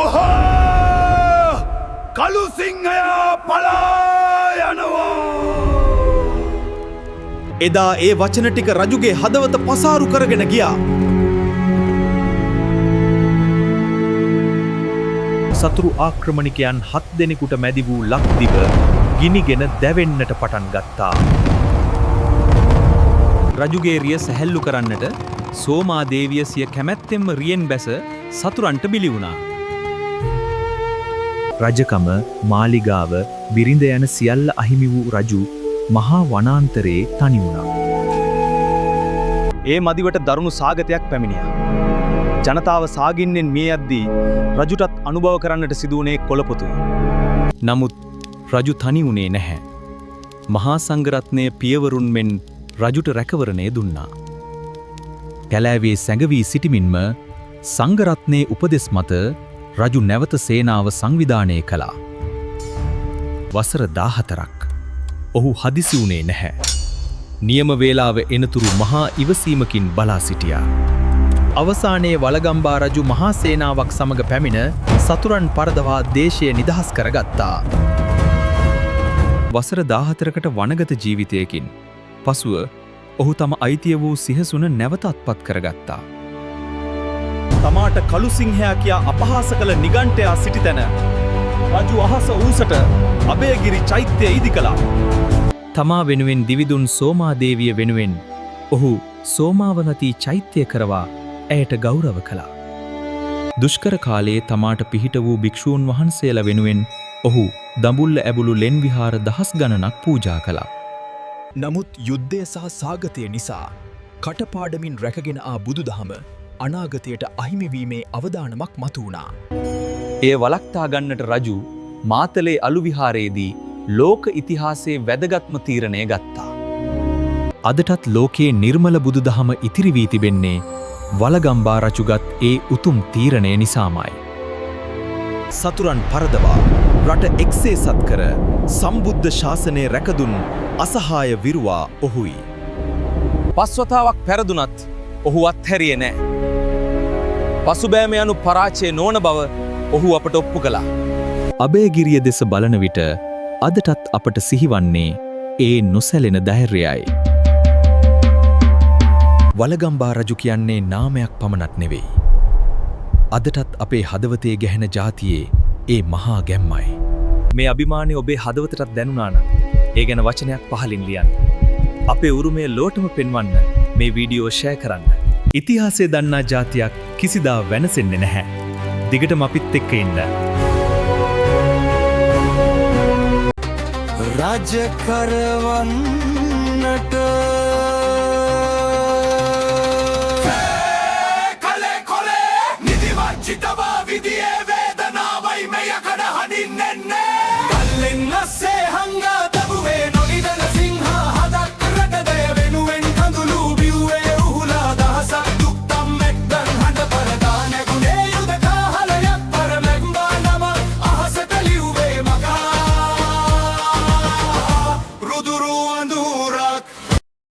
ඔහා කළු සිංහයා පලා යනවා. එදා ඒ වචන ටික රජුගේ හදවත පසාරු කරගෙන ගියා. සතුරු ආක්‍රමණිකයන් 7 දෙනෙකුට මැදි වූ ලක්දිව ගිනිගෙන දැවෙන්නට පටන් ගත්තා. රජුගේ රිය සැහැල්ලු කරන්නට සෝමාදේවිය සිය කැමැත්තෙන්ම රියෙන් බැස සතුරන්ට බිලි වුණා. රජකම, මාලිගාව, බිරිඳ යන සියල්ල අහිමි වූ රජු මහා වනාන්තරයේ තනි වුණා. ඒ මදිවට දරුණු සාගතයක් පැමිණියා. ජනතාව සාගින්නෙන් මිය යද්දී රජුටත් අනුභව කරන්නට සිදු වුණේ කොළපොතුයි. නමුත් රජු තනි වුණේ නැහැ. මහා සංඝරත්නය පියවරුන් මෙන් රජුට රැකවරණය දුන්නා. කැලෑවේ සැඟවී සිටිමින්ම සංඝරත්නයේ උපදෙස් මත රජු නැවත සේනාව සංවිධානය කළා. වසර 14ක් ඔහු හදිසි වුණේ නැහැ. නියම වේලාව එනතුරු මහා ඉවසීමකින් බලා සිටියා. අවසානයේ වළගම්බා රජු මහා සේනාවක් සමග පැමිණ සතුරන් පරදවා දේශය නිදහස් කරගත්තා. වසර 14කට වනගත ජීවිතයකින් පසුව ඔහු තම අයිතිය වූ සිහසුන නැවත අත්පත් කරගත්තා. තමාට කළු සිංහයා කියා අපහාස කළ නිගණ්ඨයා සිටි තැන රජු අහස ඌසට අභයගිරි චෛත්‍යය ඉදි කළා. තමා වෙනුවෙන් දිවිදුන් සෝමාදේවිය වෙනුවෙන් ඔහු සෝමාවනති චෛත්‍යය කරවා ඇයට ගෞරව කළා. දුෂ්කර කාලයේ තමාට පිහිට වූ භික්ෂූන් වහන්සේලා වෙනුවෙන් ඔහු දඹුල්ල ඇබුළු ලෙන් විහාර දහස් ගණනක් පූජා කළා. නමුත් යුද්ධය සහ සාගතය නිසා කටපාඩමින් රැකගෙන ආ බුදුදහම අනාගතයට අහිමිවීමේ අවදානමක් මතු වුණා. එය වළක්වා ගන්නට රජු මාතලේ අලු විහාරයේදී ලෝක ඉතිහාසයේ වැදගත්ම තීරණය ගත්තා. අදටත් ලෝකයේ නිර්මල බුදුදහම ඉතිරි වී තිබෙන්නේ වළගම්බා රජුගත් ඒ උතුම් තීරණය නිසාමයි. සතුරන් පරදවා රට එක්සේසත් කර සම්බුද්ධ ශාසනය රැකදුන් අසහාය විරුවා ඔහුයි. පස්වතාවක් පැරදුනත් ඔහු අත්හැරියේ නෑ. පසුබෑම යනු පරාජය නොවන බව ඔහු අපට ඔප්පු කළා. අභයගිරිය දෙස බලන විට අදටත් අපට සිහිවන්නේ ඒ නොසැලෙන ධෛර්යයයි. වළගම්බා රජු කියන්නේ නාමයක් පමණක් නෙවෙයි. අදටත් අපේ හදවතේ ගැහෙන ජාතියේ ඒ මහා ගැම්මයි. මේ අභිමානය ඔබේ හදවතටත් දැනුණා නම් ඒ ගැන වචනයක් පහලින් ලියන්න. අපේ උරුමය ලෝටම පෙන්වන්න මේ වීඩියෝ ෂෙයා කරන්න. ඉතිහාසය දන්නා ජාතියක් කිසිදා වෙනසෙන්නේ නැහැ. දිගටම අපිත් එක්ක ඉන්න. රජ කරවන්නට කලේ කොලේ නිදිවංචිතවා විදියේ වේදනාවයි මෙයකඩ හනින්නෙන්නේ. කල්ලෙන් අස්සේ හංගා